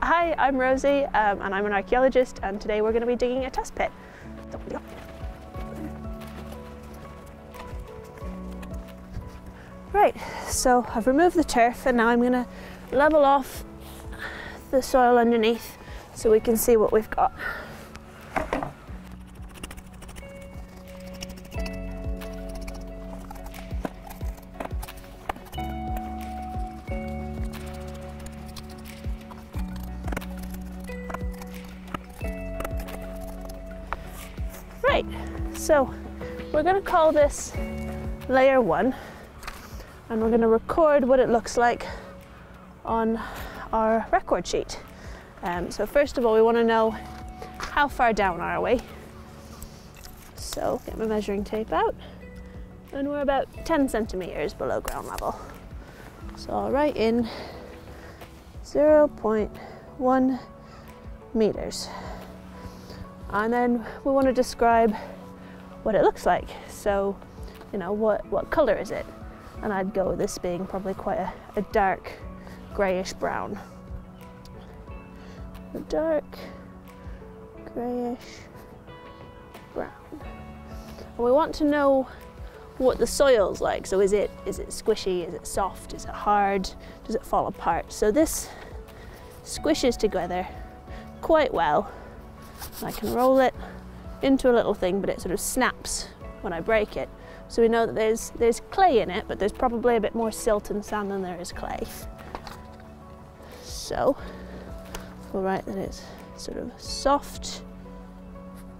Hi, I'm Rosie and I'm an archaeologist, and today we're going to be digging a test pit. Right, so I've removed the turf and now I'm going to level off the soil underneath so we can see what we've got. Right, so we're going to call this layer 1 and we're going to record what it looks like on our record sheet. So first of all, we want to know how far down are we. So get my measuring tape out, and we're about 10 centimeters below ground level. So I'll write in 0.1 meters. And then we want to describe what it looks like. So, you know, what color is it? And I'd go with this being probably quite a dark greyish brown. A dark greyish brown. And we want to know what the soil's like. So is it squishy? Is it soft? Is it hard? Does it fall apart? So this squishes together quite well. I can roll it into a little thing, but it sort of snaps when I break it. So we know that there's clay in it, but there's probably a bit more silt and sand than there is clay. So we'll write that it's sort of soft,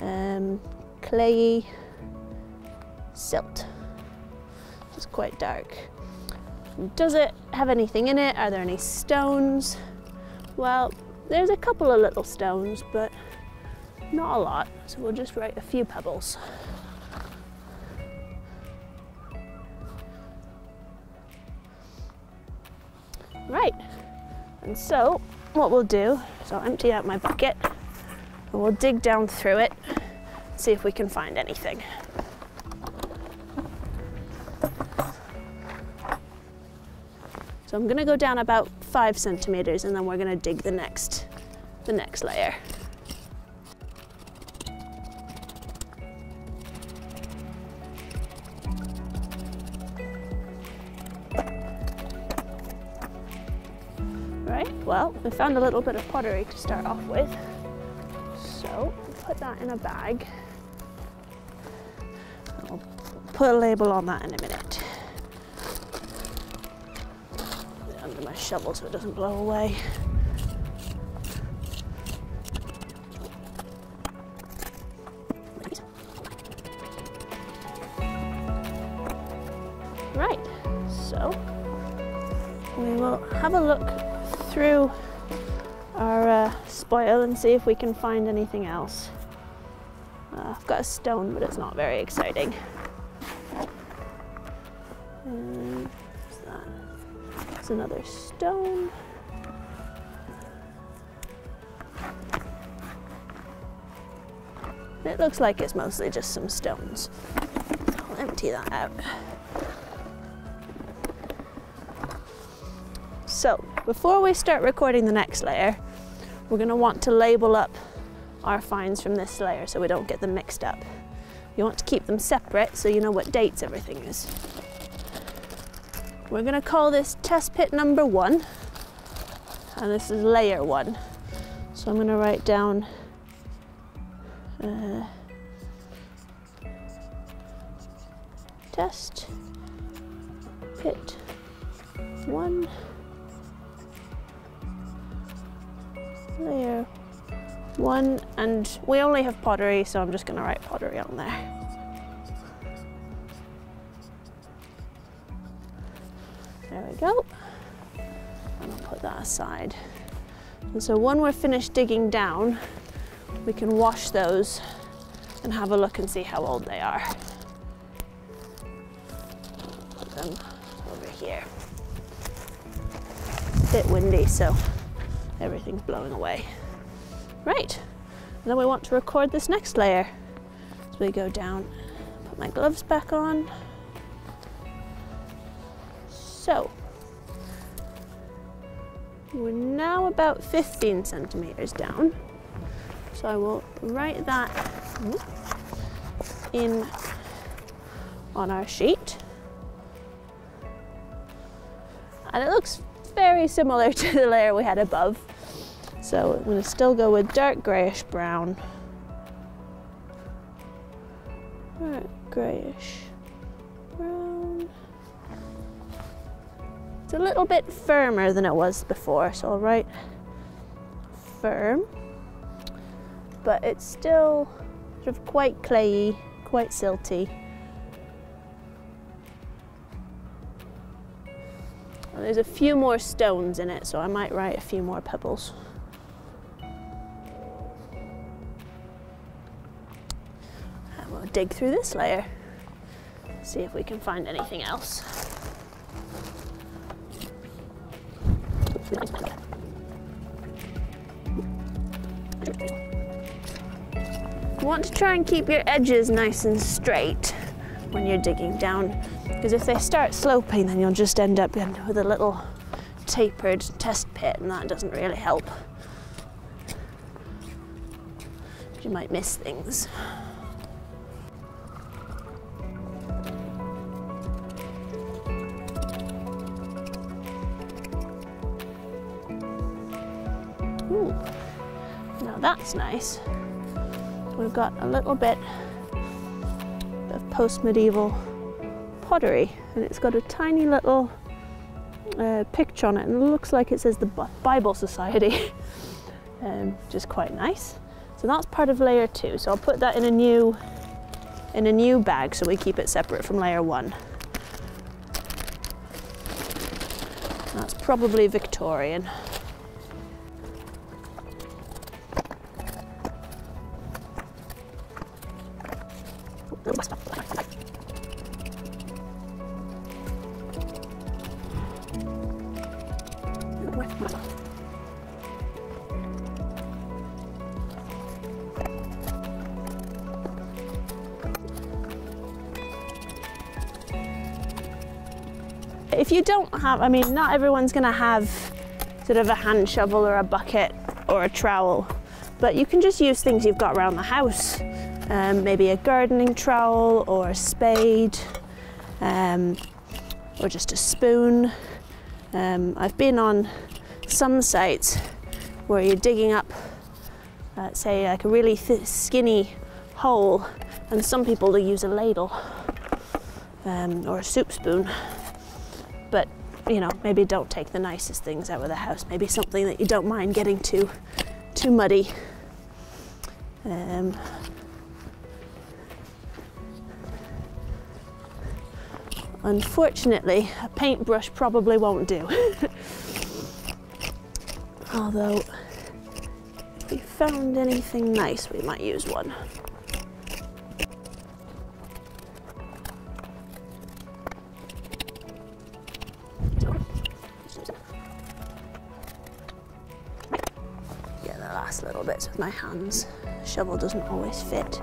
clayey silt. It's quite dark. Does it have anything in it? Are there any stones? Well, there's a couple of little stones, but not a lot, so we'll just write a few pebbles. Right, and so what we'll do is I'll empty out my bucket and we'll dig down through it, see if we can find anything. So I'm going to go down about 5 centimeters and then we're going to dig the next layer. Right, well, we found a little bit of pottery to start off with. So put that in a bag. I'll put a label on that in a minute. Put it under my shovel so it doesn't blow away. Right, so we will have a look through our spoil and see if we can find anything else. I've got a stone, but it's not very exciting. What's that? It's another stone. It looks like it's mostly just some stones. I'll empty that out. So, before we start recording the next layer, we're going to want to label up our finds from this layer so we don't get them mixed up. You want to keep them separate so you know what dates everything is. We're going to call this test pit number 1, and this is layer 1. So I'm going to write down test pit 1. Layer 1, and we only have pottery, so I'm just going to write pottery on there. There we go, and I'll put that aside. And so when we're finished digging down, we can wash those and have a look and see how old they are. Put them over here. It's a bit windy, so everything's blowing away. Right, and then we want to record this next layer. So we go down, put my gloves back on. So We're now about 15 centimeters down. So I will write that in on our sheet. And it looks very similar to the layer we had above. So I'm going to still go with dark greyish brown. Dark greyish brown. It's a little bit firmer than it was before, so I'll write firm. But it's still sort of quite clayey, quite silty. And there's a few more stones in it, so I might write a few more pebbles. And we'll dig through this layer, see if we can find anything else. You want to try and keep your edges nice and straight when you're digging down, because if they start sloping, then you'll just end up with a little tapered test pit, and that doesn't really help. You might miss things. Ooh, now that's nice. We've got a little bit of post-medieval pottery, and it's got a tiny little picture on it, and it looks like it says the Bible Society, which is quite nice. So that's part of layer 2. So I'll put that in a new bag, so we keep it separate from layer 1. That's probably Victorian. If you don't have, I mean, not everyone's going to have sort of a hand shovel or a bucket or a trowel, but you can just use things you've got around the house. Maybe a gardening trowel or a spade, or just a spoon. I've been on some sites where you're digging up, say, like a really skinny hole, and some people will use a ladle or a soup spoon. But, you know, maybe don't take the nicest things out of the house. Maybe something that you don't mind getting too muddy. Unfortunately, a paintbrush probably won't do. Although, if we found anything nice, we might use one. Yeah, the last little bits with my hands. The shovel doesn't always fit.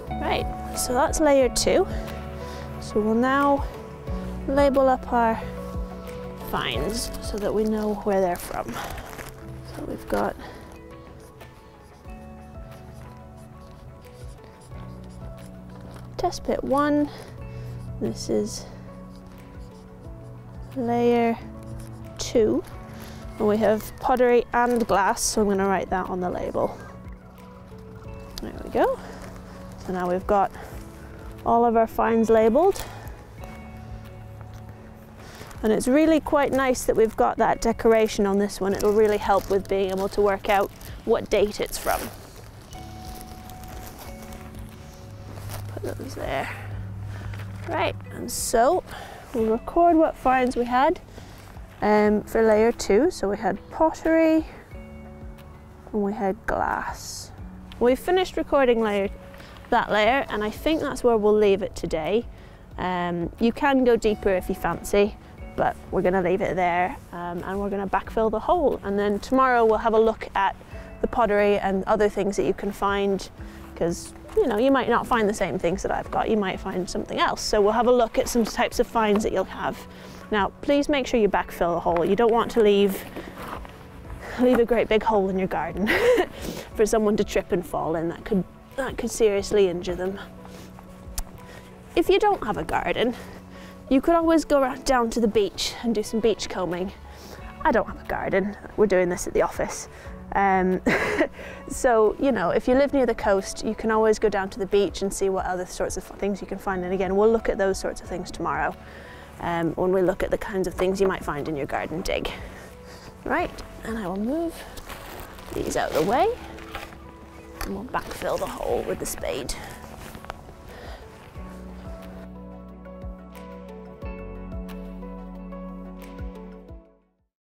Right, so that's layer 2. So we'll now label up our finds so that we know where they're from. So we've got test pit 1. This is layer 2. And we have pottery and glass, so I'm going to write that on the label. There we go. So now we've got all of our finds labelled. And it's really quite nice that we've got that decoration on this one. It'll really help with being able to work out what date it's from. Put those there. Right, and so we'll record what finds we had for layer 2. So we had pottery and we had glass. We've finished recording that layer, and I think that's where we'll leave it today. You can go deeper if you fancy, but we're going to leave it there, and we're going to backfill the hole, and then tomorrow we'll have a look at the pottery and other things that you can find, because you know, you might not find the same things that I've got, you might find something else. So we'll have a look at some types of finds that you'll have Now, please make sure you backfill the hole. You don't want to leave a great big hole in your garden for someone to trip and fall in. That could seriously injure them. If you don't have a garden, you could always go down to the beach and do some beach combing. I don't have a garden. We're doing this at the office. So, you know, if you live near the coast, you can always go down to the beach and see what other sorts of things you can find. And again, we'll look at those sorts of things tomorrow when we look at the kinds of things you might find in your garden dig. Right, and I will move these out of the way and we'll backfill the hole with the spade.